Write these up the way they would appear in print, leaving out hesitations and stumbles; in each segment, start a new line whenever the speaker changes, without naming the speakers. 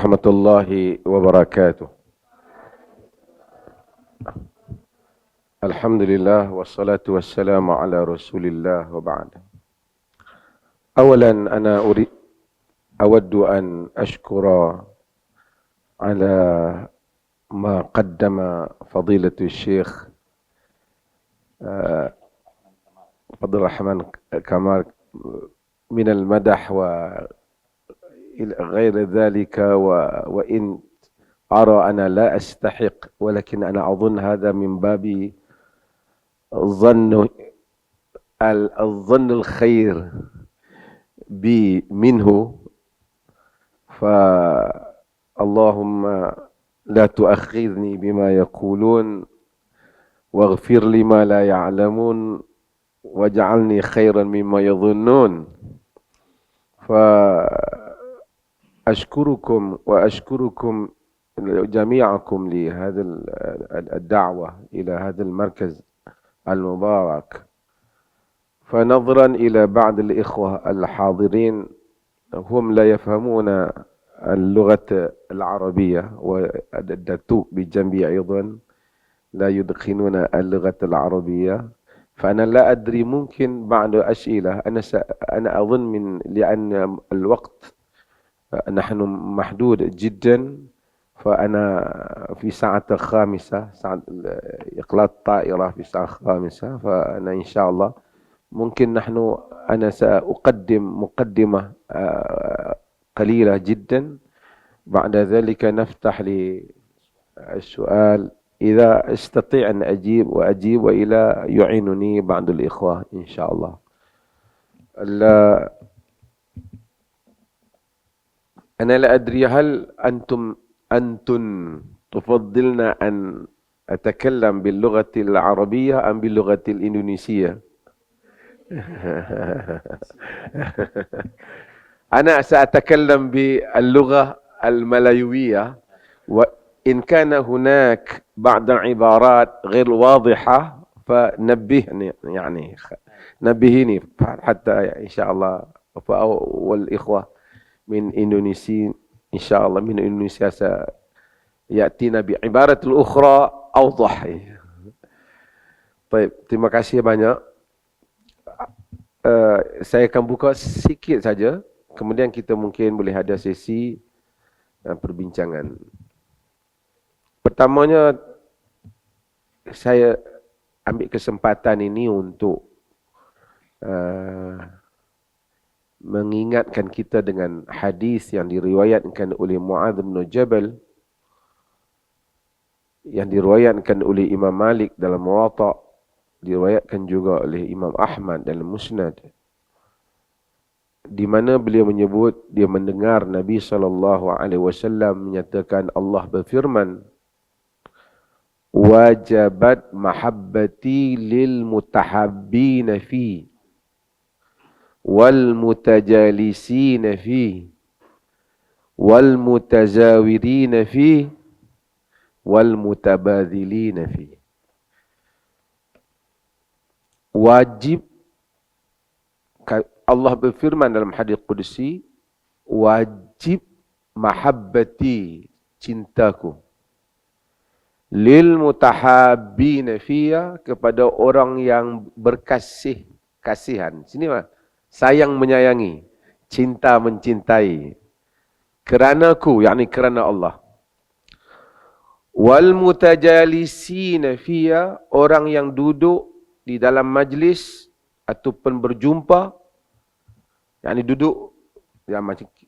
ورحمة الله وبركاته. الحمد لله والصلاة والسلام على رسول الله وبعد. أولا أنا أود أن أشكر على ما قدم فضيلة الشيخ فضل الرحمن كمال من المدح وغير ذلك، وإن أرى أنا لا أستحق، ولكن أنا أظن هذا من باب الظن الخير بي منه. فاللهم لا تؤاخذني بما يقولون واغفر لي ما لا يعلمون واجعلني خيرا مما يظنون. فأشكركم وأشكركم جميعكم لهذا الدعوة إلى هذا المركز المبارك. فنظرا إلى بعض الإخوة الحاضرين هم لا يفهمون اللغة العربية، والدكتور بجنبي أيضا لا يدخنون اللغة العربية، فأنا لا أدري، ممكن بعض أسئلة أنا أظن لأن الوقت نحن محدود جدا، فأنا في ساعة خامسة، ساعة إقلاع الطائرة في الساعة 5، فأنا إن شاء الله ممكن أنا سأقدم مقدمة قليلة جدا، بعد ذلك نفتح للسؤال إذا استطيع أن أجيب وإلا يعينني بعض الإخوة إن شاء الله. أنا لا أدري هل أنتم تفضلن أن أتكلم باللغة العربية أم باللغة الإندونيسية؟ أنا سأتكلم باللغة الملايوية، وإن كان هناك بعض العبارات غير واضحة فنبهني، يعني نبهني حتى إن شاء الله. والإخوة من إندونيسيا إن شاء الله من إندونيسيا سيأتينا بعبارة أخرى أوضح. طيب, terima kasih banyak. Saya akan buka sikit saja, kemudian kita mungkin boleh ada sesi perbincangan. Pertamanya, saya ambil kesempatan ini untuk mengingatkan kita dengan hadis yang diriwayatkan oleh Muadz bin Jabal, yang diriwayatkan oleh Imam Malik dalam Muwatta, diriwayatkan juga oleh Imam Ahmad dalam Musnad, di mana beliau menyebut dia mendengar Nabi SAW menyatakan, Allah berfirman, wajabat mahabbati lil mutahabbina fi wal mutajalisina fi wal mutazawirina fi wal mutabadhilina fi. Wajib, Allah berfirman dalam hadis qudsi, wajib mahabbati, cintaku, lil mutahabbina fiyya, kepada orang yang kasihan. Sini mah, sayang menyayangi, cinta mencintai, keranaku, yakni kerana Allah. Wal mutajalisina fiyya, orang yang duduk di dalam majlis ataupun berjumpa, yakni duduk, ya,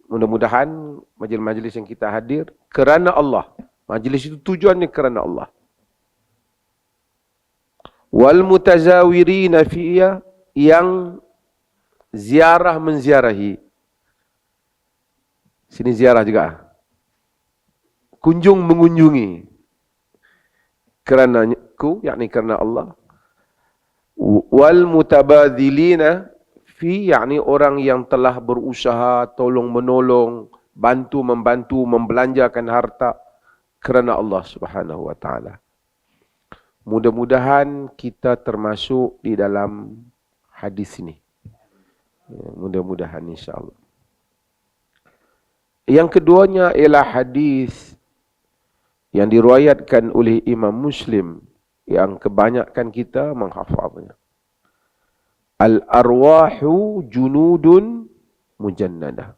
mudah-mudahan majlis-majlis yang kita hadir kerana Allah. Majlis itu tujuannya kerana Allah. Wal mutazawirina fiyya, yang ziarah menziarahi. Sini ziarah juga. Kunjung mengunjungi. Kerana ku, yakni kerana Allah. Wal mutabadhilina fi, yakni orang yang telah berusaha tolong menolong, bantu membantu, membelanjakan harta kerana Allah Subhanahu wa taala. Mudah-mudahan kita termasuk di dalam hadis ini. Mudah-mudahan insya-Allah. Yang keduanya ialah hadis yang diriwayatkan oleh Imam Muslim yang kebanyakan kita menghafalnya. Al-arwahu junudun mujannadah.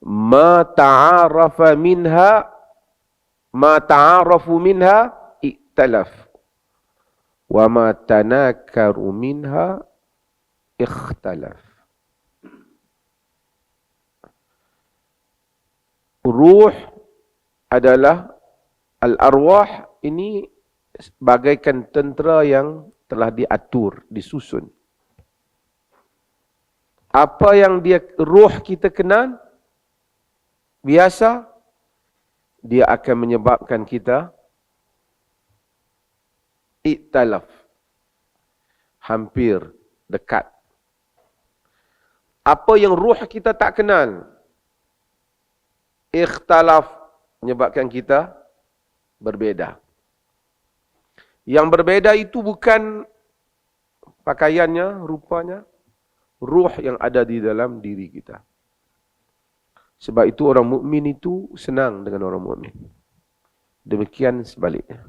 Ma ta'arafu minha iktalaf. Wa ma tanakaru minha ikhtalaf. Ruh adalah al-arwah ini bagaikan tentera yang telah diatur, disusun. Apa yang ruh kita kenal, biasa, dia akan menyebabkan kita iktalaf, hampir dekat. Apa yang ruh kita tak kenal, ikhtalaf, menyebabkan kita berbeza. Yang berbeza itu bukan pakaiannya, rupanya, ruh yang ada di dalam diri kita. Sebab itu orang mukmin itu senang dengan orang mukmin. Demikian sebaliknya.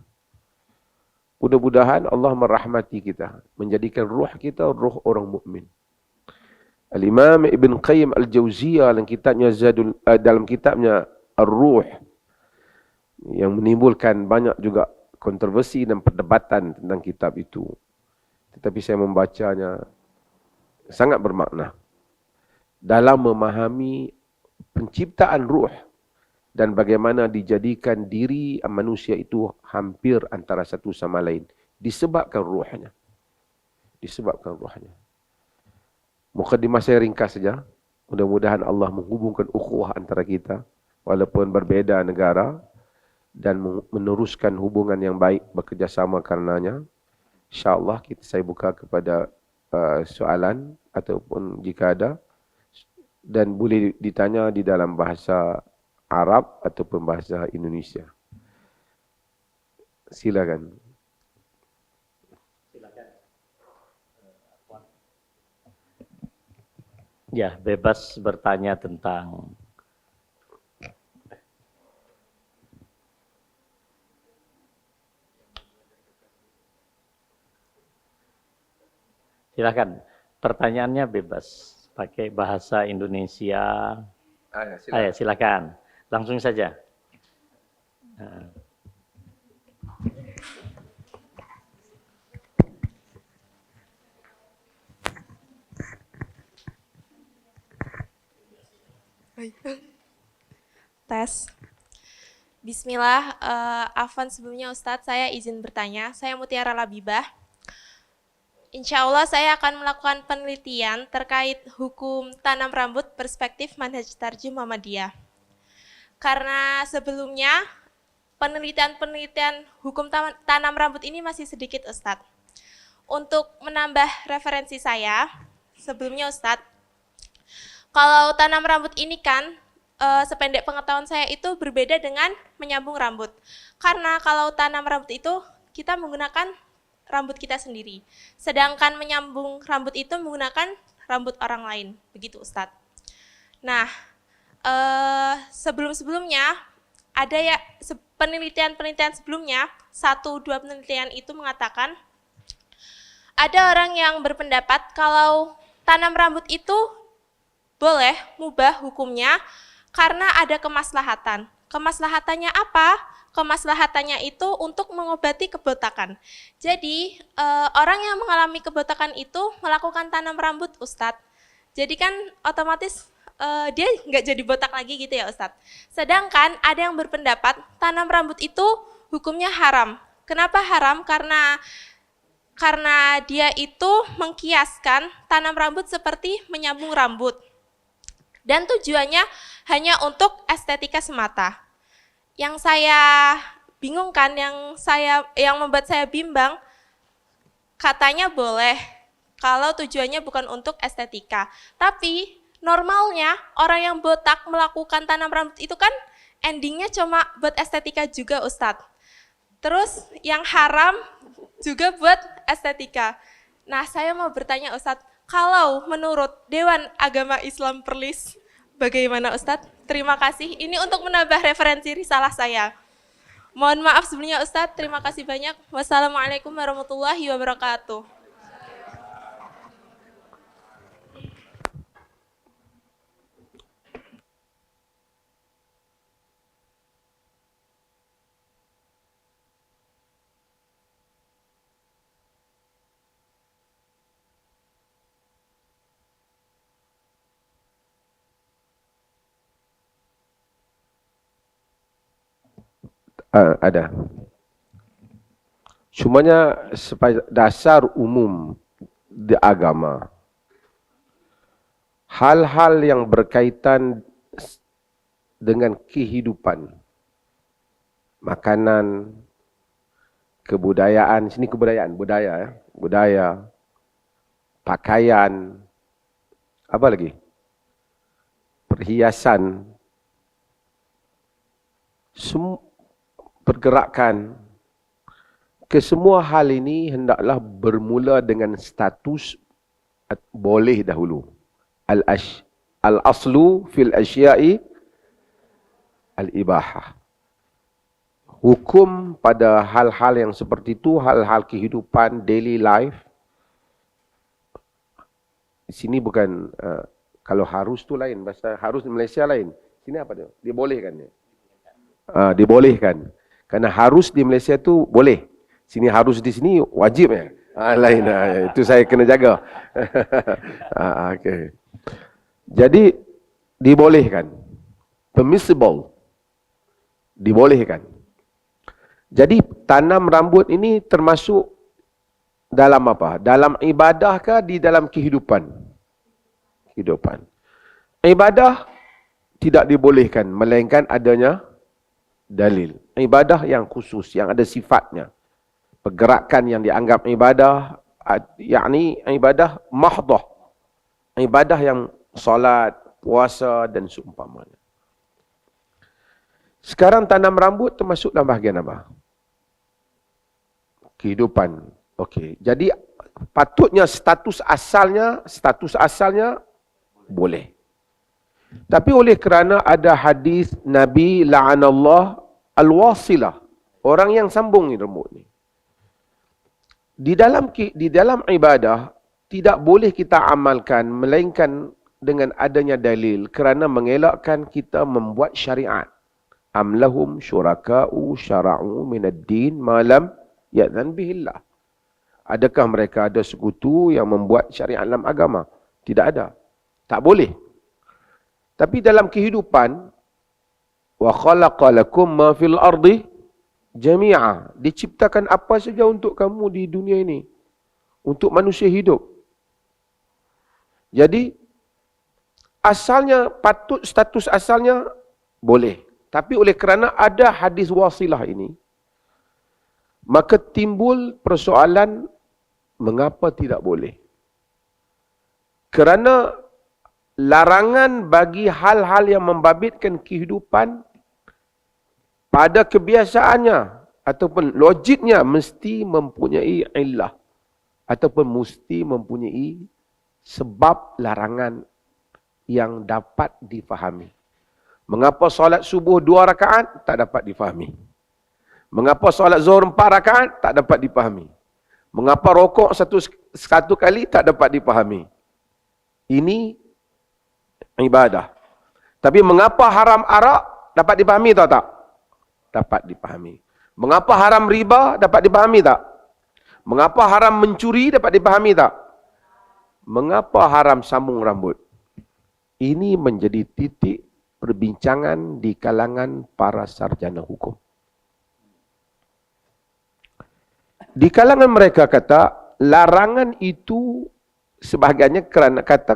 Mudah-mudahan Allah merahmati kita, menjadikan ruh kita ruh orang mukmin. Al-Imam Ibn Qayyim Al-Jauziyah dalam kitabnya Ar-Ruh yang menimbulkan banyak juga kontroversi dan perdebatan tentang kitab itu. Tetapi saya membacanya sangat bermakna dalam memahami penciptaan ruh dan bagaimana dijadikan diri manusia itu hampir antara satu sama lain disebabkan ruhnya. Disebabkan ruhnya. Mukadimah saya ringkas saja. Mudah-mudahan Allah menghubungkan ukhuwah antara kita walaupun berbeza negara dan meneruskan hubungan yang baik bekerjasama karenanya. InsyaAllah saya buka kepada soalan ataupun jika ada dan boleh ditanya di dalam bahasa Arab ataupun bahasa Indonesia. Silakan.
Ya, bebas bertanya tentang silakan. Pertanyaannya bebas pakai bahasa Indonesia. Silakan. Silakan. Langsung saja.
Tes. Bismillah, afwan sebelumnya Ustadz, saya izin bertanya. Saya Mutiara Labibah. Insya Allah saya akan melakukan penelitian terkait hukum tanam rambut perspektif manhaj tarjih Muhammadiyah. Karena sebelumnya penelitian hukum tanam rambut ini masih sedikit Ustadz. Untuk menambah referensi saya, sebelumnya Ustadz, kalau tanam rambut ini kan sependek pengetahuan saya itu berbeda dengan menyambung rambut. Karena kalau tanam rambut itu kita menggunakan rambut kita sendiri. Sedangkan menyambung rambut itu menggunakan rambut orang lain. Begitu Ustadz. Nah, sebelum-sebelumnya ada ya penelitian-penelitian sebelumnya, 1-2 penelitian itu mengatakan ada orang yang berpendapat kalau tanam rambut itu boleh mubah hukumnya karena ada kemaslahatan. Kemaslahatannya apa? Kemaslahatannya itu untuk mengobati kebotakan. Jadi orang yang mengalami kebotakan itu melakukan tanam rambut Ustadz. Jadi kan otomatis dia nggak jadi botak lagi gitu ya Ustadz. Sedangkan ada yang berpendapat tanam rambut itu hukumnya haram. Kenapa haram? Karena dia itu mengkiaskan tanam rambut seperti menyambung rambut. Dan tujuannya hanya untuk estetika semata. Yang saya bingungkan, yang membuat saya bimbang, katanya boleh kalau tujuannya bukan untuk estetika. Tapi normalnya orang yang botak melakukan tanam rambut itu kan endingnya cuma buat estetika juga Ustadz. Terus yang haram juga buat estetika. Nah saya mau bertanya Ustadz, kalau menurut Dewan Agama Islam Perlis, Bagaimana Ustadz? Terima kasih. Ini untuk menambah referensi risalah saya. Mohon maaf sebelumnya Ustadz. Terima kasih banyak. Wassalamualaikum warahmatullahi wabarakatuh.
Ada. Cumanya dasar umum di agama. Hal-hal yang berkaitan dengan kehidupan. Makanan, kebudayaan, sini kebudayaan, budaya ya. Budaya, pakaian, apa lagi? Perhiasan, pergerakan, kesemua hal ini hendaklah bermula dengan status boleh dahulu. Al-aslu fil asya'i al-ibahah. Hukum pada hal-hal yang seperti itu, hal-hal kehidupan, daily life. Di sini bukan, kalau harus tu lain, bahasa harus di Malaysia lain. Sini apa dia? Dibolehkan dia. Dibolehkan. Karena harus di Malaysia tu boleh. Sini harus di sini wajib ya. Lain. Itu saya kena jaga. Okay. Jadi dibolehkan. Permissible. Dibolehkan. Jadi tanam rambut ini termasuk dalam apa? Dalam ibadah kah di dalam kehidupan? Kehidupan. Ibadah tidak dibolehkan melainkan adanya dalil. Ibadah yang khusus, yang ada sifatnya. Pergerakan yang dianggap ibadah, yakni ibadah mahdah. Ibadah yang solat, puasa dan seumpamanya. Sekarang tanam rambut termasuk dalam bahagian apa? Kehidupan. Okey. Jadi patutnya status asalnya boleh. Tapi oleh kerana ada hadis Nabi la'anallah al-wasilah, orang yang sambung rambut ni. Di dalam ibadah tidak boleh kita amalkan melainkan dengan adanya dalil kerana mengelakkan kita membuat syariat. Am lahum syuraka'u syara'u minad din ma lam ya'zan bihillah. Adakah mereka ada sekutu yang membuat syariat dalam agama? Tidak ada. Tak boleh. Tapi dalam kehidupan, wa khalaqa lakum ma fil ardi jami'a, diciptakan apa saja untuk kamu di dunia ini, untuk manusia hidup. Jadi asalnya status asalnya boleh, tapi oleh kerana ada hadis wasilah ini, maka timbul persoalan mengapa tidak boleh? Kerana larangan bagi hal-hal yang membabitkan kehidupan pada kebiasaannya ataupun logiknya mesti mempunyai illah ataupun mesti mempunyai sebab larangan yang dapat difahami. Mengapa solat subuh 2 rakaat tak dapat difahami? Mengapa solat zuhur 4 rakaat tak dapat difahami? Mengapa rokok satu kali tak dapat difahami? Ini ibadah. Tapi mengapa haram arak dapat dipahami atau tak? Dapat dipahami. Mengapa haram riba dapat dipahami tak? Mengapa haram mencuri dapat dipahami tak? Mengapa haram sambung rambut? Ini menjadi titik perbincangan di kalangan para sarjana hukum. Di kalangan mereka kata, larangan itu sebahagiannya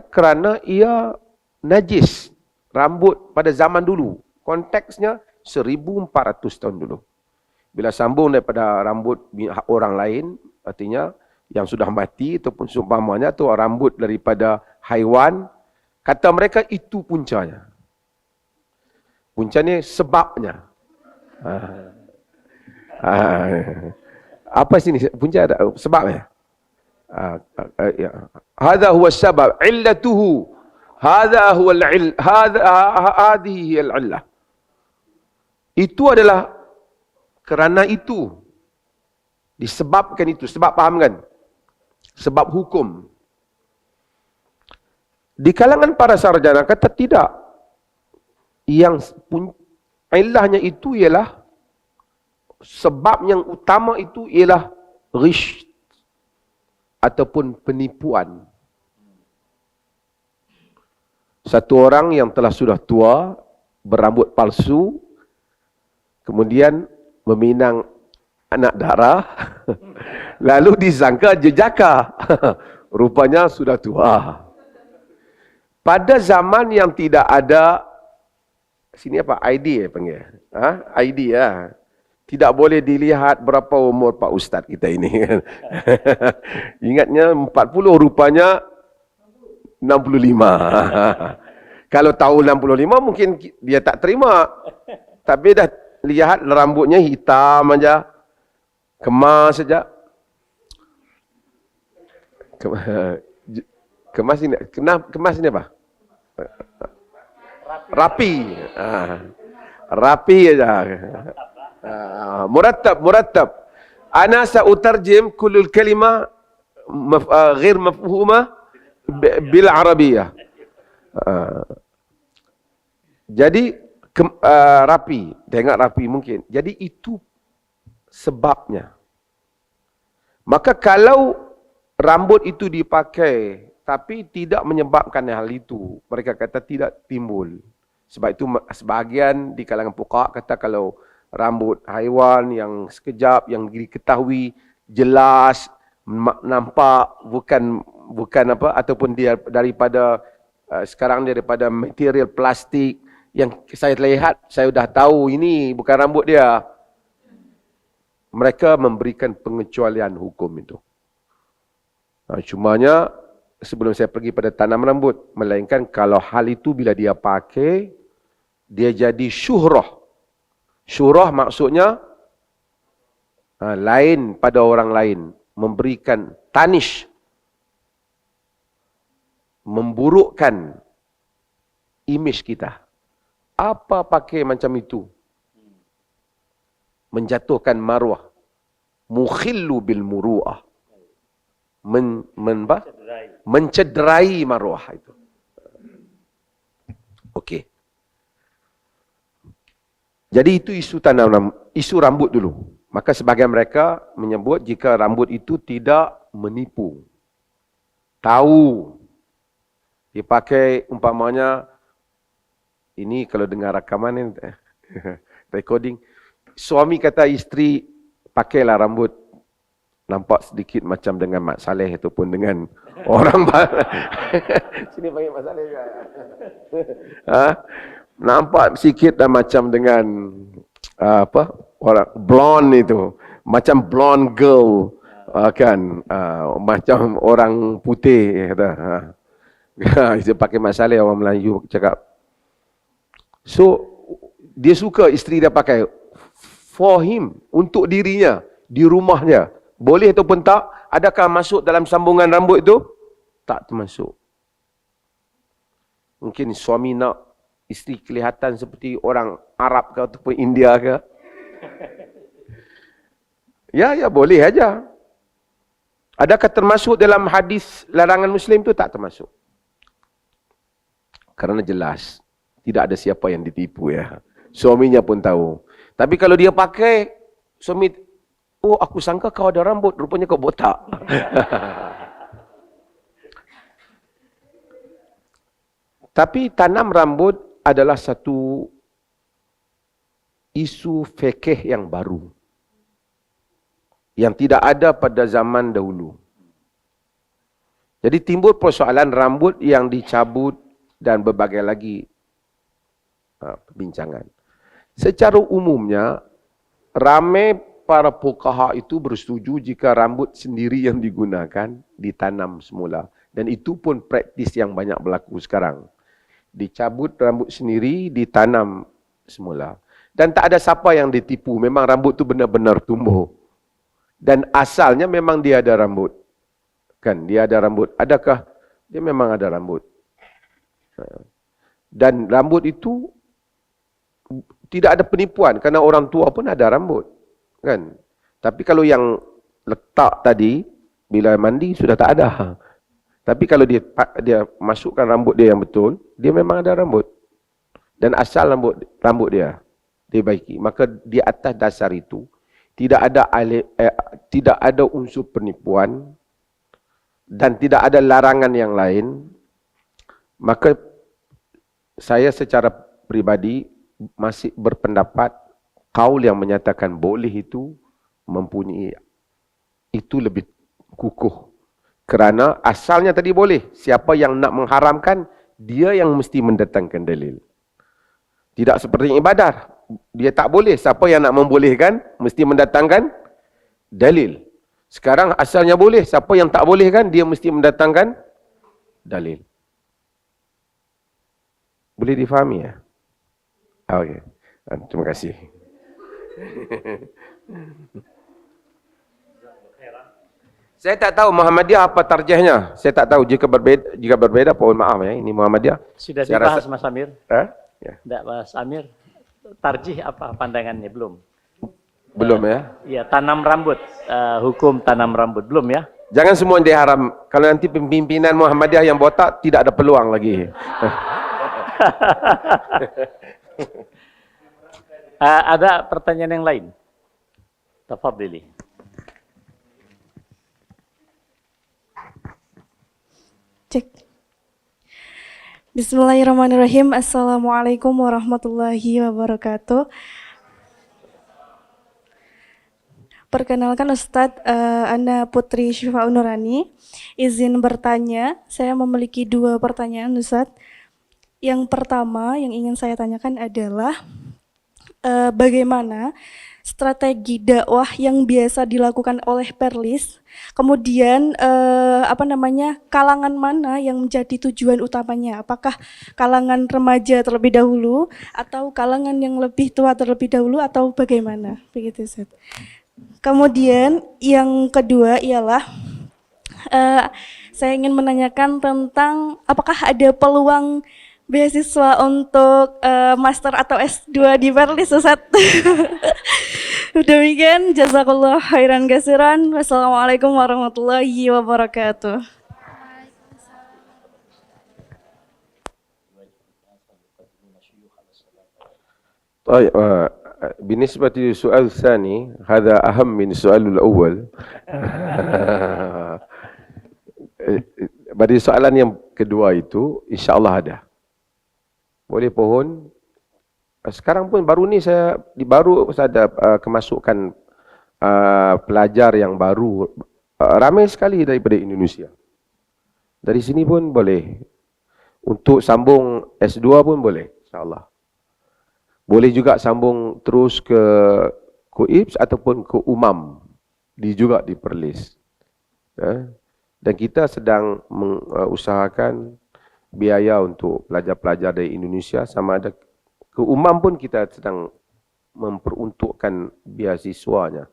kerana ia najis. Rambut pada zaman dulu. Konteksnya 1400 tahun dulu. Bila sambung daripada rambut orang lain, artinya yang sudah mati ataupun seumpamanya tu rambut daripada haiwan, kata mereka itu puncanya. Puncanya sebabnya. Apa sini punca ada sebabnya? Hadza huwa sabab illatuhu. Hadha huwa al-'ill, hadhihi al-'illah. Itu adalah kerana itu. Disebabkan itu. Sebab faham kan? Sebab hukum. Di kalangan para sarjana kata tidak. Yang ilahnya itu ialah, sebab yang utama itu ialah ghish ataupun penipuan. Satu orang yang telah sudah tua, berambut palsu, kemudian meminang anak darah, lalu disangka jejaka. Rupanya sudah tua. Pada zaman yang tidak ada, sini apa? ID panggil? ID ya. Tidak boleh dilihat berapa umur Pak Ustaz kita ini. Ingatnya 40, rupanya 65. Kalau tahu 65 mungkin dia tak terima. Tapi dah lihat rambutnya hitam aja. Kemas saja. Kemas ini, kemas ini apa? Rapi. Rapi aja. Murattab. Ana sa'utarjim kullul kalimah ghair mafhumah bil Arabiyah. Jadi rapi, tengok rapi mungkin. Jadi itu sebabnya. Maka kalau rambut itu dipakai tapi tidak menyebabkan hal itu, mereka kata tidak timbul. Sebab itu sebahagian di kalangan fuqaha kata kalau rambut haiwan yang sekejap, yang diketahui jelas, nampak bukan apa, ataupun dia daripada sekarang daripada material plastik yang saya lihat, saya sudah tahu ini bukan rambut dia. Mereka memberikan pengecualian hukum itu. Cumanya sebelum saya pergi pada tanam rambut, melainkan kalau hal itu bila dia pakai, dia jadi syuhrah. Syuhrah maksudnya lain pada orang lain, memberikan tanish, memburukkan image kita. Apa pakai macam itu? Menjatuhkan maruah. Mukhillu bil muru'ah. Mencederai maruah itu. Okey. Jadi itu isu rambut dulu. Maka sebagian mereka menyebut jika rambut itu tidak menipu. Tahu. Dia pakai umpamanya, ini kalau dengar rakaman ini, recording, suami kata isteri, pakailah rambut nampak sedikit macam dengan Mak Saleh ataupun dengan orang sini panggil Mak Saleh juga. Nampak sikit dah macam dengan orang blonde itu, macam blonde girl, kan, macam orang putih kata. Dia pakai Mak Saleh, orang Melayu cakap. So dia suka isteri dia pakai for him, untuk dirinya, di rumahnya. Boleh ataupun tak? Adakah masuk dalam sambungan rambut itu? Tak termasuk. Mungkin suami nak isteri kelihatan seperti orang Arab ke ataupun India ke. Ya, boleh aja. Adakah termasuk dalam hadis larangan Muslim itu? Tak termasuk. Kerana jelas, tidak ada siapa yang ditipu ya. Suaminya pun tahu. Tapi kalau dia pakai, suami, oh aku sangka kau ada rambut, rupanya kau botak. Tapi tanam rambut adalah satu isu fikih yang baru. Yang tidak ada pada zaman dahulu. Jadi timbul persoalan rambut yang dicabut dan berbagai lagi perbincangan. Secara umumnya, ramai para fuqaha itu bersetuju jika rambut sendiri yang digunakan ditanam semula. Dan itu pun praktis yang banyak berlaku sekarang. Dicabut rambut sendiri, ditanam semula. Dan tak ada siapa yang ditipu. Memang rambut tu benar-benar tumbuh. Dan asalnya memang dia ada rambut. Kan, dia ada rambut. Adakah? Dia memang ada rambut. Dan rambut itu tidak ada penipuan kerana orang tua pun ada rambut, kan? Tapi kalau yang letak tadi bila mandi sudah tak ada. Tapi kalau dia masukkan rambut dia yang betul, dia memang ada rambut. Dan asal rambut dia dibaiki. Maka di atas dasar itu tidak ada unsur penipuan dan tidak ada larangan yang lain. Maka saya secara pribadi masih berpendapat kaul yang menyatakan boleh itu mempunyai itu lebih kukuh. Kerana asalnya tadi boleh. Siapa yang nak mengharamkan, dia yang mesti mendatangkan dalil. Tidak seperti ibadah. Dia tak boleh. Siapa yang nak membolehkan, mesti mendatangkan dalil. Sekarang asalnya boleh. Siapa yang tak boleh kan, dia mesti mendatangkan dalil. Boleh difahami ya? Okey. Terima kasih. Saya tak tahu Muhammadiyah apa tarjihnya. Saya tak tahu. Jika berbeda, mohon maaf ya. Ini Muhammadiyah.
Sudah
Saya
dibahas Mas Amir?
Ya.
Tidak, Mas Amir. Tarjih apa pandangannya? Belum.
Belum ya?
Iya, tanam rambut. Hukum tanam rambut. Belum ya?
Jangan semua diharam. Kalau nanti pimpinan Muhammadiyah yang botak, tidak ada peluang lagi.
Ada pertanyaan yang lain? Tafadhili.
Cek. Bismillahirrahmanirrahim. Assalamualaikum warahmatullahi wabarakatuh. Perkenalkan Ustadz, Ana Putri Syifaun Nurani. Izin bertanya, saya memiliki 2 pertanyaan Ustadz. Yang pertama yang ingin saya tanyakan adalah bagaimana strategi dakwah yang biasa dilakukan oleh Perlis, kemudian kalangan mana yang menjadi tujuan utamanya? Apakah kalangan remaja terlebih dahulu atau kalangan yang lebih tua terlebih dahulu atau bagaimana? Begitu Ustaz. Kemudian yang kedua ialah saya ingin menanyakan tentang apakah ada peluang beasiswa untuk master atau S2 di Perlis Ustaz. Demikian, jazakallah khairan katsiran. Wassalamualaikum warahmatullahi wabarakatuh.
طيب بالنسبة للسؤال الثاني هذا أهم من السؤال الأول. Pada soalan yang kedua itu insya-Allah ada. Boleh pohon. Sekarang pun baru saya ada kemasukan pelajar yang baru ramai sekali daripada Indonesia. Dari sini pun boleh. Untuk sambung S2 pun boleh, insya-Allah. Boleh juga sambung terus ke KUIPS ataupun ke UMAM juga di Perlis. Dan kita sedang mengusahakan biaya untuk pelajar-pelajar dari Indonesia, sama ada ke UMAM pun kita sedang memperuntukkan beasiswanya,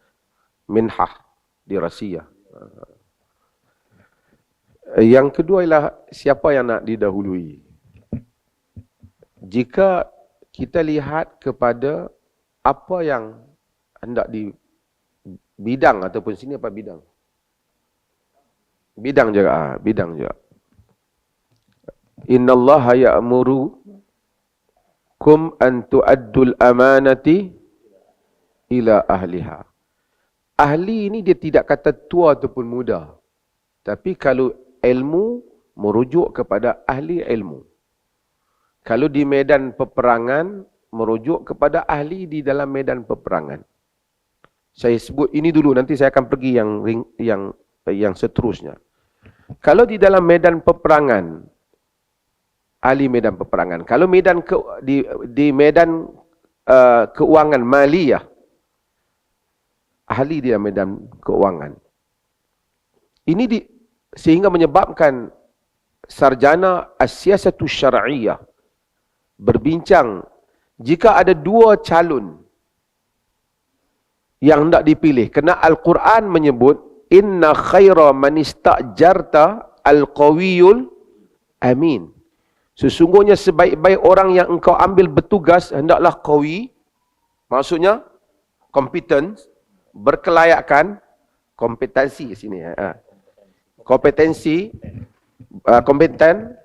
minhah di Rusia. Yang kedua ialah siapa yang nak didahului. Jika kita lihat kepada apa yang hendak di bidang ataupun sini apa bidang? Bidang juga, bidang juga. Innallaha ya'murukum an tu'addul amanati ila ahliha. Ahli ini dia tidak kata tua ataupun muda. Tapi kalau ilmu merujuk kepada ahli ilmu. Kalau di medan peperangan merujuk kepada ahli di dalam medan peperangan. Saya sebut ini dulu, nanti saya akan pergi yang seterusnya. Kalau di dalam medan peperangan, ahli medan peperangan. Kalau di medan keuangan maliyah, ahli di medan keuangan. Ini sehingga menyebabkan sarjana as-siyasatus syar'iyyah berbincang, jika ada 2 calon yang hendak dipilih, kerana Al-Quran menyebut inna khaira man istajarta al-qawiyul amin. Sesungguhnya sebaik-baik orang yang engkau ambil bertugas hendaklah qawi, maksudnya competence, berkelayakan, kompetensi sini. Kompetensi, kompeten,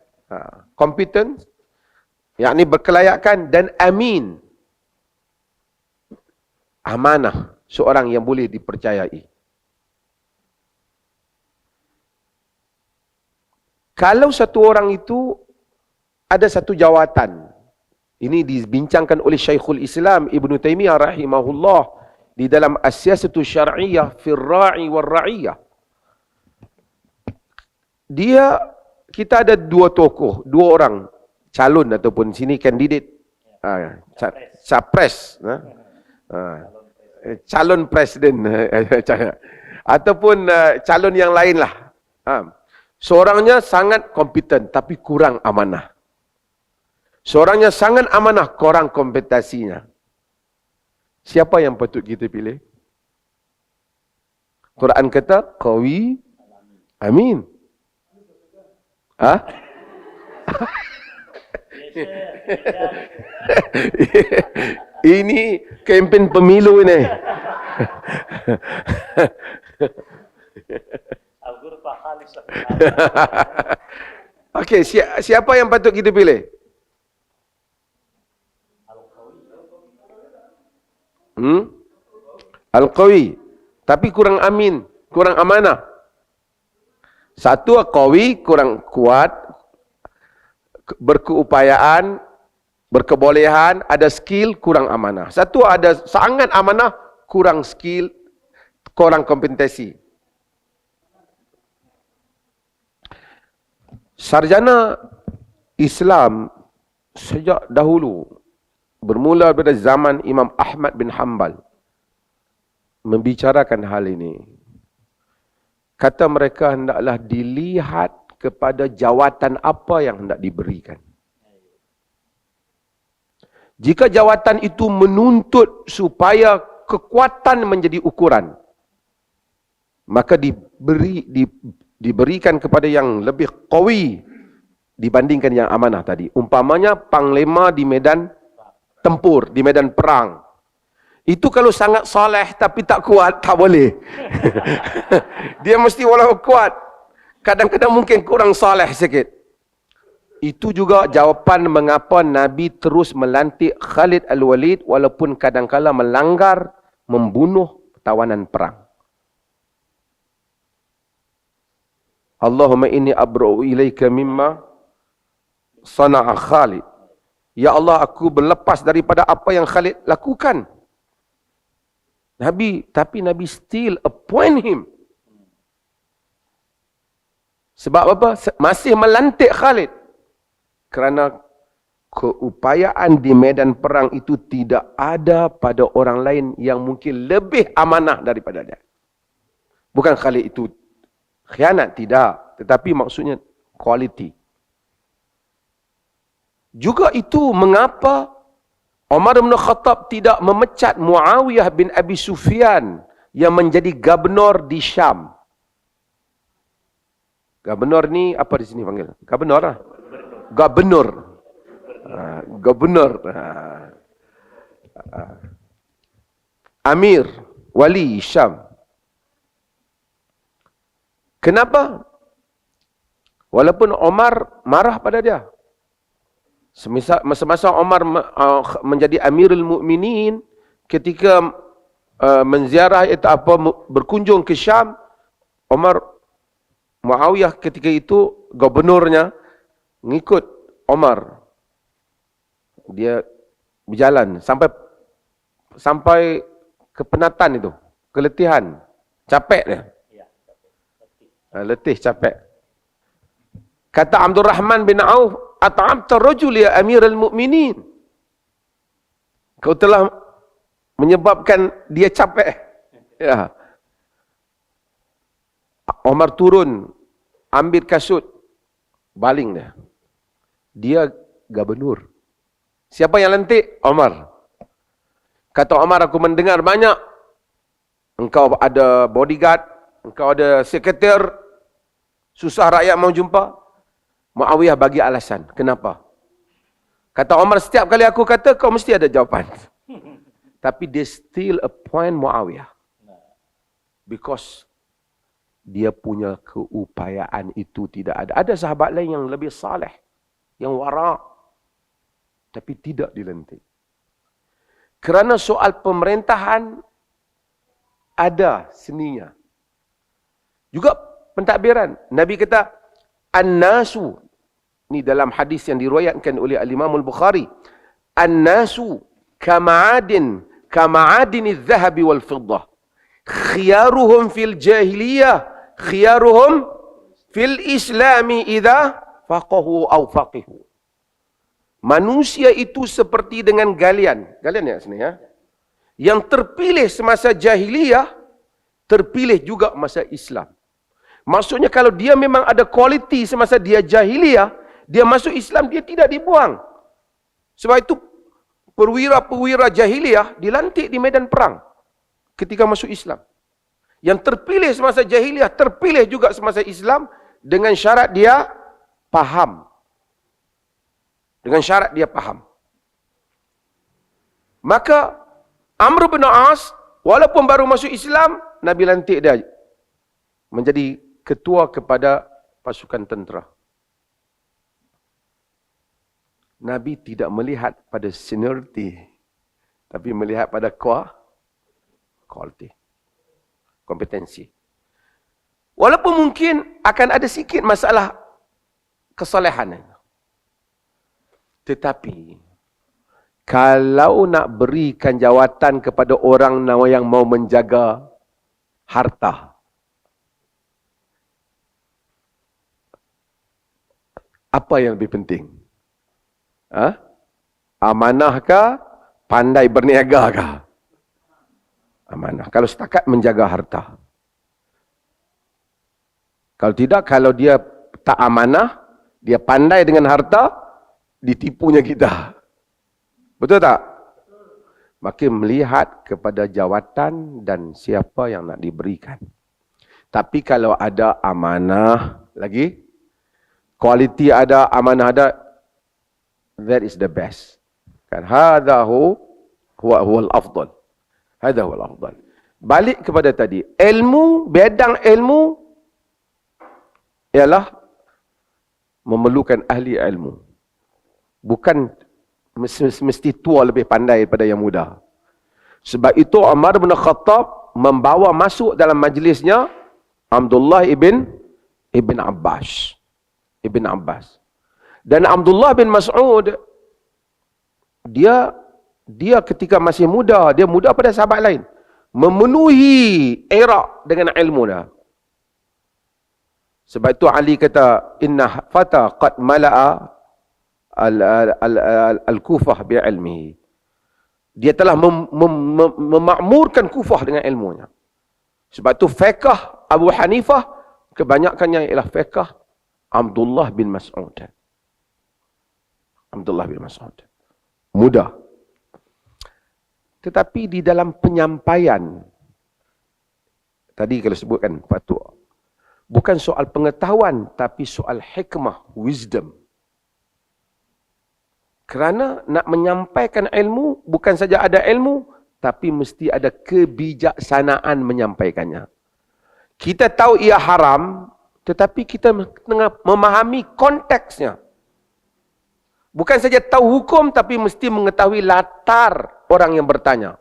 competence, yakni berkelayakan, dan amin, amanah, seorang yang boleh dipercayai. Kalau satu orang itu ada satu jawatan, ini dibincangkan oleh Syekhul Islam Ibn Taymiyah rahimahullah di dalam As-Siyasatu Syar'iyyah fil Ra'i wal Ra'iyah. Kita ada dua tokoh, dua orang calon ataupun sini kandidat capres, calon presiden ataupun calon yang lain lah. Seorangnya sangat kompeten tapi kurang amanah. Seorangnya sangat amanah, kurang kompetensinya. Siapa yang patut kita pilih? Quran kata qawi, amin. Ini kempen pemilu ini. Okey, siapa yang patut kita pilih? Al-Qawi. Tapi kurang amin, kurang amanah. Satu Qawi, kurang kuat, berkeupayaan, berkebolehan, ada skill, kurang amanah. Satu ada sangat amanah, kurang skill, kurang kompetensi. Sarjana Islam sejak dahulu, bermula pada zaman Imam Ahmad bin Hanbal, membicarakan hal ini. Kata mereka hendaklah dilihat kepada jawatan apa yang hendak diberikan. Jika jawatan itu menuntut supaya kekuatan menjadi ukuran, maka diberikan kepada yang lebih qawi dibandingkan yang amanah tadi. Umpamanya panglima di medan tempur, di medan perang. Itu kalau sangat soleh tapi tak kuat, tak boleh. Dia mesti walaupun kuat, kadang-kadang mungkin kurang soleh sikit. Itu juga jawapan mengapa Nabi terus melantik Khalid Al-Walid walaupun kadang-kala melanggar, membunuh tawanan perang. Allahumma inni abra'u ilaika mimma sana'a Khalid. Ya Allah, aku berlepas daripada apa yang Khalid lakukan. Tapi Nabi still appoint him. Sebab apa? Masih melantik Khalid. Kerana keupayaan di medan perang itu tidak ada pada orang lain yang mungkin lebih amanah daripada dia. Bukan Khalid itu khianat, tidak. Tetapi maksudnya quality. Juga itu mengapa Umar bin Khattab tidak memecat Muawiyah bin Abi Sufyan yang menjadi gubernur di Syam. Gubernur ni apa di sini panggil? Gubernur lah. Gubernur. Gubernur. Amir, wali Syam. Kenapa? Walaupun Umar marah pada dia. Semasa Umar menjadi Amirul Mukminin, ketika menziarah itu berkunjung ke Syam, Muawiyah ketika itu gubernurnya ngikut Umar. Dia berjalan sampai kepenatan itu, keletihan, capek dia. Letih, capek. Kata Abdul Rahman bin Auf, at'amta rajul ya Amirul Mukminin. Kau telah menyebabkan dia capek. Ya. Umar turun, ambil kasut, baling dia. Dia gubernur. Siapa yang lantik? Umar. Kata Umar, aku mendengar banyak. Engkau ada bodyguard, engkau ada sekretar, susah rakyat mau jumpa. Muawiyah bagi alasan. Kenapa? Kata Umar, setiap kali aku kata, kau mesti ada jawapan. Tapi dia still appoint Muawiyah. Because dia punya keupayaan itu tidak ada. Ada sahabat lain yang lebih saleh, yang wara', tapi tidak dilantik. Kerana soal pemerintahan ada seninya. Juga pentadbiran. Nabi kata, An-nasu. Ini dalam hadis yang diriwayatkan oleh Al-Imam Al-Bukhari. An-nasu kama'adin al-zahabi wal-fiddah. Khiyaruhum fil jahiliyah. Khiyaruhum fil islami idha faqahu aw faqihu. Manusia itu seperti dengan galian. Galian ya sini ya. Yang terpilih semasa jahiliyah, terpilih juga masa Islam. Maksudnya kalau dia memang ada kualiti semasa dia jahiliyah, dia masuk Islam, dia tidak dibuang. Sebab itu perwira-perwira jahiliyah dilantik di medan perang ketika masuk Islam. Yang terpilih semasa jahiliyah, terpilih juga semasa Islam dengan syarat dia faham. Dengan syarat dia faham. Maka Amr bin As, walaupun baru masuk Islam, Nabi lantik dia menjadi ketua kepada pasukan tentera. Nabi tidak melihat pada seniority, tapi melihat pada quality, kompetensi. Walaupun mungkin akan ada sikit masalah kesalehan. Tetapi, kalau nak berikan jawatan kepada orang yang mau menjaga harta, apa yang lebih penting? Amanahkah? Pandai berniagakah? Amanah. Kalau setakat menjaga harta. Kalau tidak, kalau dia tak amanah, dia pandai dengan harta, ditipunya kita. Betul tak? Maka melihat kepada jawatan dan siapa yang nak diberikan. Tapi kalau ada amanah lagi, kualiti ada, amanah ada, that is the best. Kan hadha huwa al-afdal. Hadha huwa al-afdal. Balik kepada tadi, ilmu, bidang ilmu ialah memerlukan ahli ilmu. Bukan mesti tua lebih pandai daripada yang muda. Sebab itu Umar bin Khattab membawa masuk dalam majlisnya Abdullah ibn Abbas. Ibn Abbas. Dan Abdullah bin Mas'ud, dia ketika masih muda, dia muda pada sahabat lain, memenuhi era dengan ilmu dah. Sebab itu Ali kata, inna fata qad mala'a al-Kufah bi'ilmihi. Dia telah memakmurkan Kufah dengan ilmunya. Sebab itu fiqh Abu Hanifah, kebanyakannya ialah fiqh Abdullah bin Mas'ud. Abdullah bin Mas'ud. Mudah. Tetapi di dalam penyampaian, tadi kalau sebutkan patut, bukan soal pengetahuan, tapi soal hikmah, wisdom. Kerana nak menyampaikan ilmu, bukan saja ada ilmu, tapi mesti ada kebijaksanaan menyampaikannya. Kita tahu ia haram, tetapi kita tengah memahami konteksnya. Bukan saja tahu hukum, tapi mesti mengetahui latar orang yang bertanya.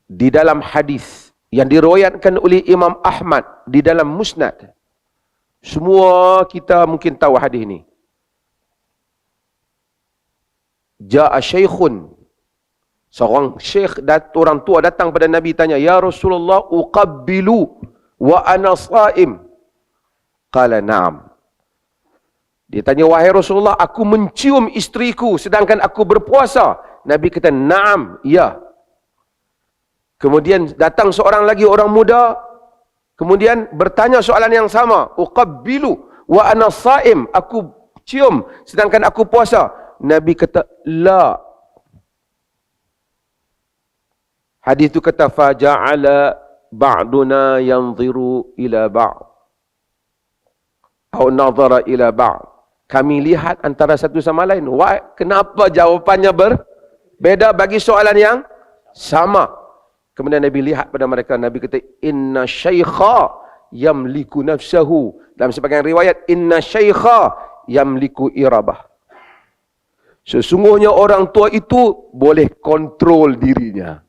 Di dalam hadis yang diriwayatkan oleh Imam Ahmad di dalam Musnad, semua kita mungkin tahu hadis ini. Ja'a syaikhun, seorang syekh, orang tua datang pada Nabi tanya, ya Rasulullah, uqabbilu wa ana sha'im. Qala na'am. Dia tanya, wahai Rasulullah, aku mencium isteriku sedangkan aku berpuasa. Nabi kata, na'am, ya. Kemudian datang seorang lagi, orang muda, kemudian bertanya soalan yang sama, uqabbilu wa ana sha'im, aku cium sedangkan aku puasa. Nabi kata, la. Hadis itu kata, faja'ala ba'duna yanziru ila ba'd. Atau nazara ila ba'd. Kami lihat antara satu sama lain. Why? Kenapa jawapannya berbeza bagi soalan yang sama? Kemudian Nabi lihat pada mereka. Nabi kata, inna syaikha yamliku nafsahu. Dalam sebagian riwayat, inna syaikha yamliku irabah. Sesungguhnya orang tua itu boleh kontrol dirinya.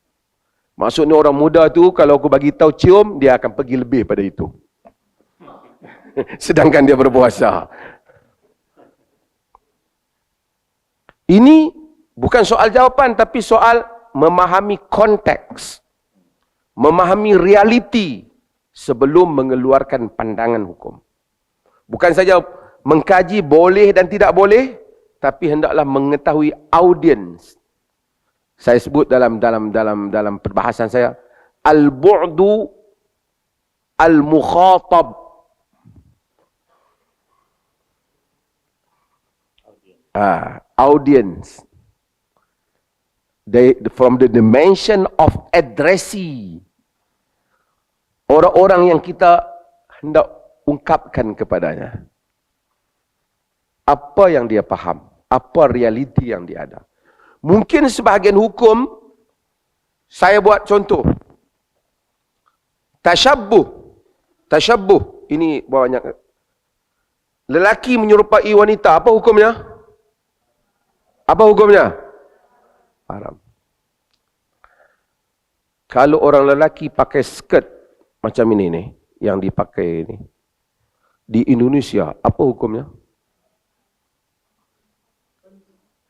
Maksudnya orang muda tu kalau aku bagi tahu cium, dia akan pergi lebih pada itu. Sedangkan dia berpuasa. Ini bukan soal jawapan, tapi soal memahami konteks. Memahami realiti sebelum mengeluarkan pandangan hukum. Bukan saja mengkaji boleh dan tidak boleh, tapi hendaklah mengetahui audiens. Saya sebut dalam perbahasan saya, al-bu'du al-mukhatab. Audience. From the dimension of addressee. Orang-orang yang kita hendak ungkapkan kepadanya. Apa yang dia faham? Apa realiti yang dia ada? Mungkin sebahagian hukum, saya buat contoh. Tashabbuh. Tashabbuh. Ini banyak. Lelaki menyerupai wanita. Apa hukumnya? Apa hukumnya? Haram. Kalau orang lelaki pakai skirt macam ini nih, yang dipakai ini, di Indonesia, apa hukumnya?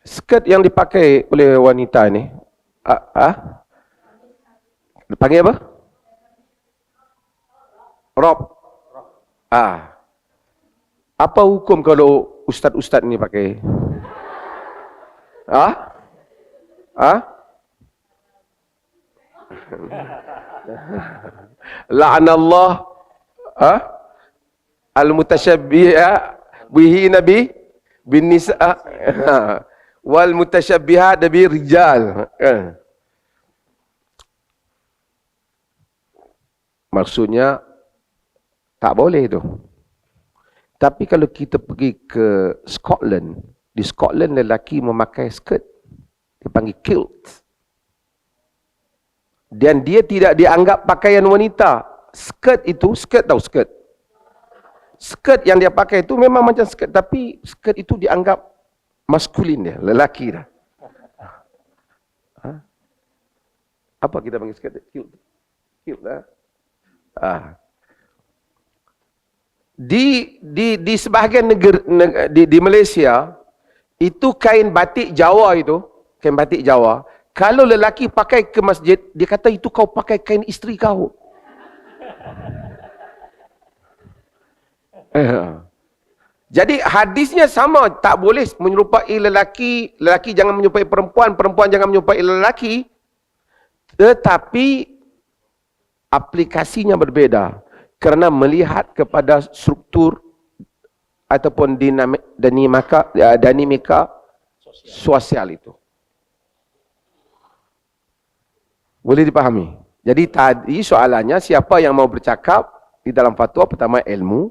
Skirt yang dipakai oleh wanita ini, panggil apa? Rob. Apa hukum kalau ustaz-ustaz ni pakai? La'anallah al-mutashabbiha bihi nabi bin nisa wal mutashabbiha bi rijal. Maksudnya tak boleh tu. Tapi kalau kita pergi ke Scotland, di Scotland lelaki memakai skirt, dipanggil kilt. Dan dia tidak dianggap pakaian wanita. Skirt itu, skirt tahu skirt. Skirt yang dia pakai itu memang macam skirt, tapi skirt itu dianggap maskulin dia, lelaki dah. Apa kita panggil skirt? Kilt. Kilt lah. Di sebahagian negara di Malaysia itu kain batik Jawa itu, kain batik Jawa. Kalau lelaki pakai ke masjid, dia kata itu kau pakai kain isteri kau. Jadi hadisnya sama, tak boleh menyerupai lelaki, lelaki jangan menyerupai perempuan, perempuan jangan menyerupai lelaki. Tetapi aplikasinya berbeza kerana melihat kepada struktur ataupun dinamika sosial itu. Boleh dipahami? Jadi tadi soalannya siapa yang mau bercakap di dalam fatwa, pertama ilmu,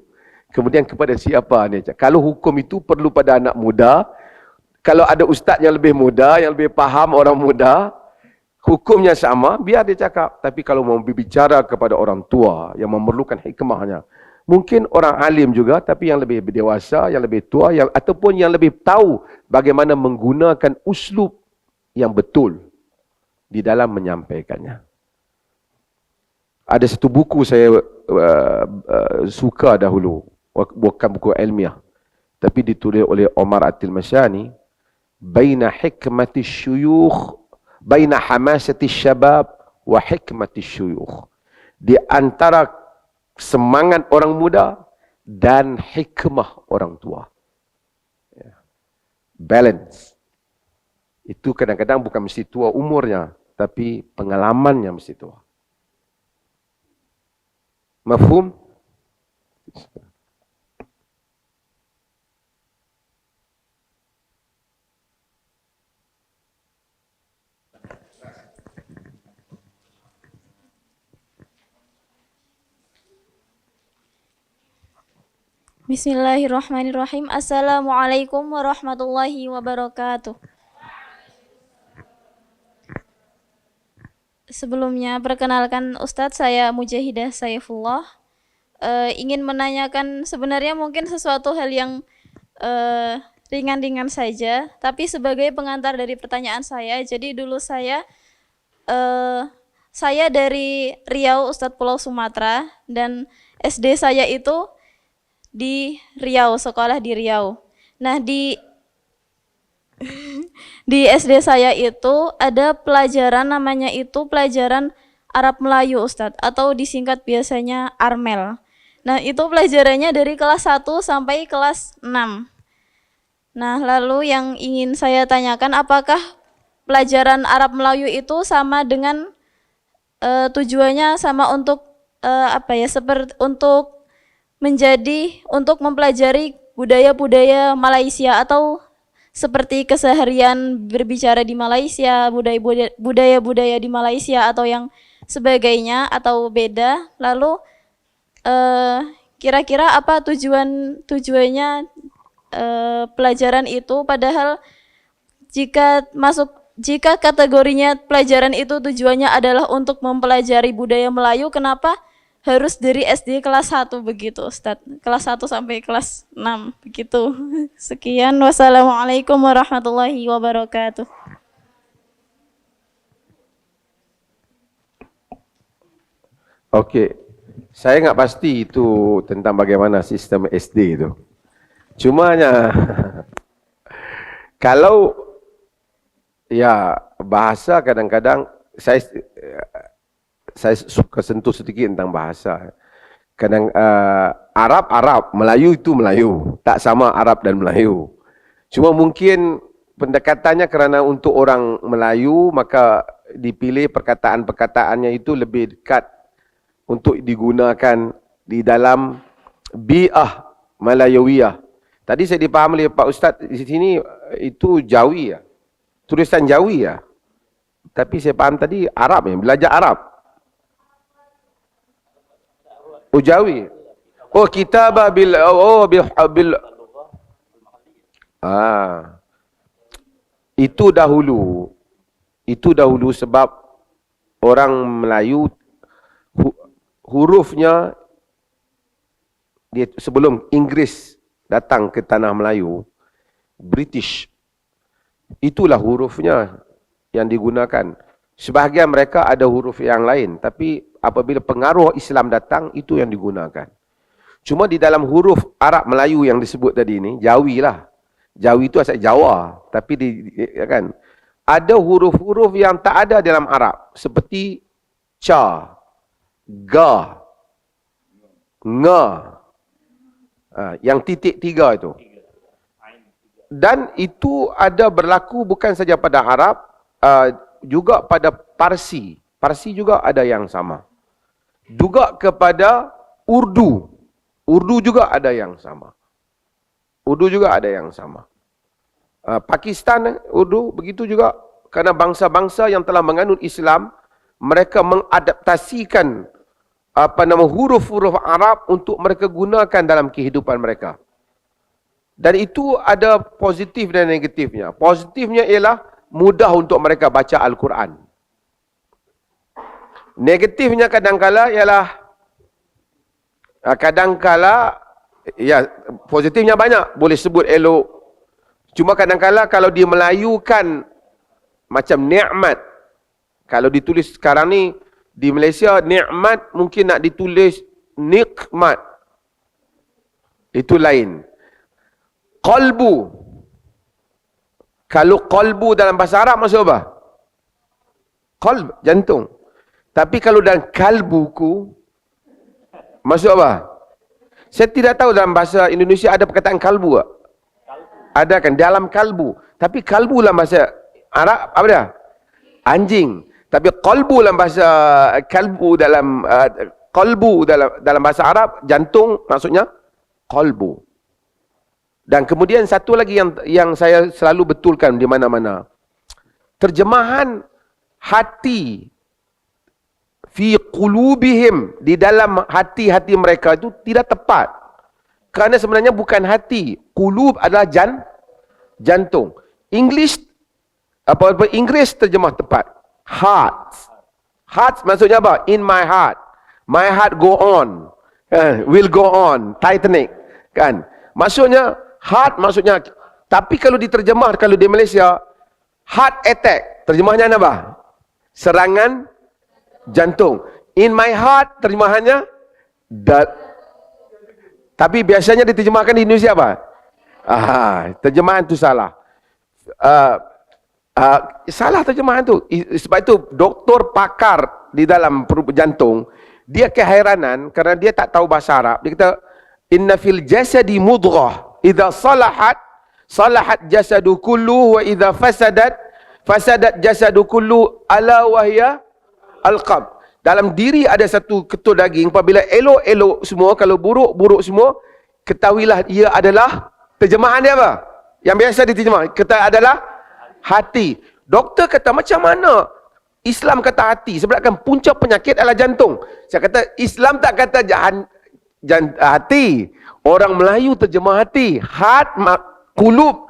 kemudian kepada siapa dia cakap. Kalau hukum itu perlu pada anak muda, kalau ada ustaz yang lebih muda, yang lebih faham orang muda, hukumnya sama, biar dia cakap. Tapi kalau mau berbicara kepada orang tua yang memerlukan hikmahnya, mungkin orang alim juga, tapi yang lebih dewasa, yang lebih tua, ataupun yang lebih tahu bagaimana menggunakan uslub yang betul di dalam menyampaikannya. Ada satu buku saya suka dahulu, bukan buku ilmiah, tapi ditulis oleh Omar At-Tilmashani, Baina hikmati syuyukh, Baina hamasati syabab wa hikmati syuyukh. Di antara semangat orang muda dan hikmah orang tua. Balance. Itu kadang-kadang bukan mesti tua umurnya, tapi pengalamannya mesti tua. Mafhum?
Bismillahirrahmanirrahim. Assalamualaikum warahmatullahi wabarakatuh. Sebelumnya, perkenalkan Ustadz, saya Mujahidah Saifullah. Ingin menanyakan sebenarnya mungkin sesuatu hal yang ringan-ringan saja, tapi sebagai pengantar dari pertanyaan saya, jadi dulu saya dari Riau, Ustadz Pulau Sumatera, dan SD saya itu di Riau, sekolah di Riau. Nah, di SD saya itu ada pelajaran namanya itu pelajaran Arab Melayu, Ustadz, atau disingkat biasanya Armel. Nah, itu pelajarannya dari kelas 1 sampai kelas 6. Nah, lalu yang ingin saya tanyakan, apakah pelajaran Arab Melayu itu sama dengan tujuannya sama untuk seperti untuk mempelajari budaya-budaya Malaysia, atau seperti keseharian berbicara di Malaysia, budaya-budaya di Malaysia atau yang sebagainya, atau beda. Lalu kira-kira apa tujuannya pelajaran itu, padahal jika kategorinya pelajaran itu tujuannya adalah untuk mempelajari budaya Melayu, kenapa harus dari SD kelas 1 begitu, Ustadz? Kelas 1 sampai kelas 6 begitu. Sekian, wassalamualaikum warahmatullahi wabarakatuh.
Okey, saya nggak pasti itu tentang bagaimana sistem SD itu. Cumanya kalau ya bahasa kadang-kadang saya suka sentuh sedikit tentang bahasa. Kadang Arab, Melayu itu Melayu. Tak sama Arab dan Melayu. Cuma mungkin pendekatannya kerana untuk orang Melayu, maka dipilih perkataan-perkataannya itu lebih dekat untuk digunakan di dalam bi'ah Malayawiyah. Tadi saya dipahami oleh Pak Ustaz di sini itu Jawi ya. Tulisan Jawi ya. Tapi saya faham tadi Arab ya, belajar Arab. Oh Jawi. Oh kitabah bil itu dahulu sebab orang Melayu hurufnya dia sebelum Inggris datang ke tanah Melayu, British, itulah hurufnya yang digunakan. Sebahagian mereka ada huruf yang lain, tapi apabila pengaruh Islam datang, itu yang digunakan. Cuma di dalam huruf Arab Melayu yang disebut tadi ini, Jawi lah. Jawi itu asal Jawa, tapi kan ada huruf-huruf yang tak ada dalam Arab, seperti ca, ga, nga, yang titik 3 itu. Dan itu ada berlaku bukan saja pada Arab, juga pada Parsi. Parsi juga ada yang sama. Juga kepada Urdu. Urdu juga ada yang sama. Urdu juga ada yang sama. Pakistan, Urdu, begitu juga. Karena bangsa-bangsa yang telah menganut Islam, mereka mengadaptasikan huruf-huruf Arab untuk mereka gunakan dalam kehidupan mereka. Dan itu ada positif dan negatifnya. Positifnya ialah mudah untuk mereka baca Al-Quran. Negatifnya kadang-kala ialah ya positifnya banyak, boleh sebut elok. Cuma kadang-kala kalau dimelayukan macam nikmat, kalau ditulis sekarang ni di Malaysia nikmat mungkin nak ditulis nikmat, itu lain. Qalbu, kalau qalbu dalam bahasa Arab maksud apa? Qalb, jantung. Tapi kalau dalam kalbuku maksud apa? Saya tidak tahu dalam bahasa Indonesia ada perkataan kalbu tak? Ada kan, dalam kalbu. Tapi kalbu dalam bahasa Arab apa dia? Anjing. Tapi qalbu dalam bahasa qalbu dalam bahasa Arab jantung, maksudnya qalbu. Dan kemudian satu lagi yang saya selalu betulkan di mana-mana. Terjemahan hati fi qulubihim, di dalam hati-hati mereka itu tidak tepat. Kerana sebenarnya bukan hati. Qulub adalah jantung. English Inggeris terjemah tepat. Heart. Heart maksudnya apa? In my heart. My heart go on. Will go on. Titanic. Kan? Maksudnya heart maksudnya. Tapi kalau diterjemah kalau di Malaysia heart attack. Terjemahnya apa? Serangan jantung. In my heart terjemahannya tapi biasanya diterjemahkan di Indonesia apa? Terjemahan tu salah. Salah terjemahan tu. Sebab itu doktor pakar di dalam jantung, dia keheranan kerana dia tak tahu bahasa Arab. Dia kata, inna fil jasadi mudghah, idza salahat jasadu kullu, wa idza fasadat jasadu kullu, ala wahya al-qalb. Dalam diri ada satu ketul daging, apabila elok-elok semua, kalau buruk-buruk semua, ketahuilah ia adalah, terjemahan dia apa? Yang biasa diterjemah, kata adalah hati. Doktor kata macam mana Islam kata hati? Sebabkan punca penyakit adalah jantung. Saya kata Islam tak kata hati. Orang Melayu terjemah hati. Heart, qulub,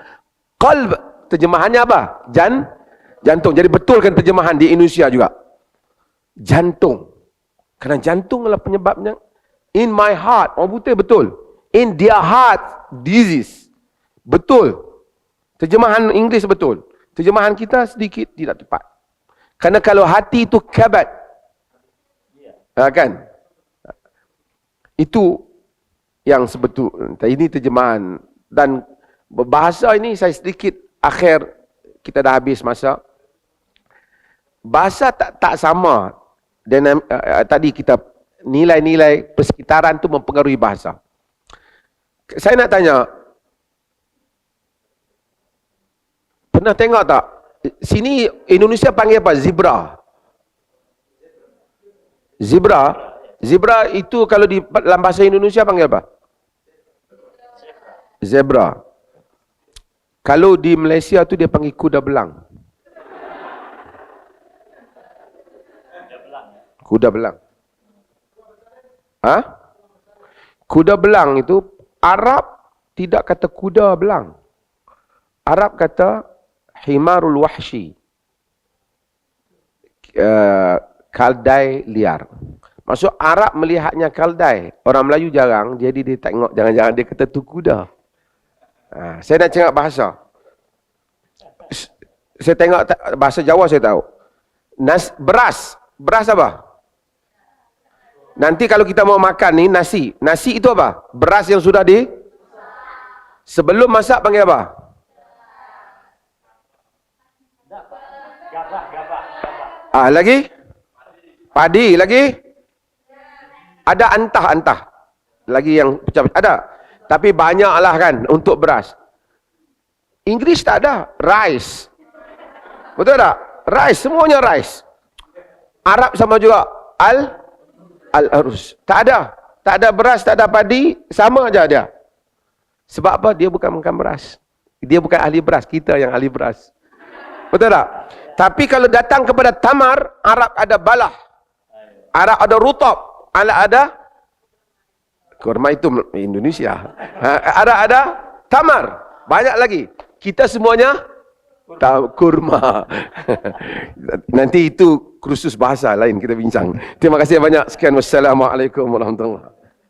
qalb. Terjemahannya apa? Jantung. Jadi betulkan terjemahan di Indonesia juga. Jantung. Kerana jantung adalah penyebabnya. In my heart. Orang putih betul. In their heart, disease. Betul. Terjemahan Inggeris betul. Terjemahan kita sedikit tidak tepat. Kerana kalau hati itu kabad. Kan? Itu yang sebetul. Ini terjemahan. Dan bahasa ini saya sedikit akhir. Kita dah habis masa. Bahasa tak sama. Dan tadi kita nilai-nilai persekitaran tu mempengaruhi bahasa. Saya nak tanya, pernah tengok tak? Sini Indonesia panggil apa? Zebra itu kalau di dalam bahasa Indonesia panggil apa? Zebra. Kalau di Malaysia tu dia panggil kuda belang. Kuda belang. Kuda belang itu Arab tidak kata kuda belang. Arab kata himarul wahshi. Kaldai liar. Maksud Arab melihatnya kaldai. Orang Melayu jarang, jadi dia tengok jangan-jangan dia kata tu kuda. Saya nak tengok bahasa. Saya tengok bahasa Jawa saya tahu. Beras. Beras apa? Nanti kalau kita mau makan ni nasi. Nasi itu apa? Beras yang sudah sebelum masak panggil apa? Lagi? Padi lagi? Ada antah. Lagi yang pecah-pecah. Ada. Tapi banyaklah kan untuk beras. Inggeris tak ada. Rice. Betul tak? Rice. Semuanya rice. Arab sama juga. Al-arus. Tak ada. Tak ada beras, tak ada padi. Sama aja dia. Sebab apa? Dia bukan makan beras. Dia bukan ahli beras. Kita yang ahli beras. Betul tak? Tapi kalau datang kepada tamar, Arab ada balah. Arab ada rutab. Arab ada kurma, itu Indonesia. Arab ada tamar. Banyak lagi. Kita semuanya kurma. Nanti itu kursus bahasa lain kita bincang. Terima kasih banyak. Sekian. Wassalamualaikum warahmatullahi wabarakatuh.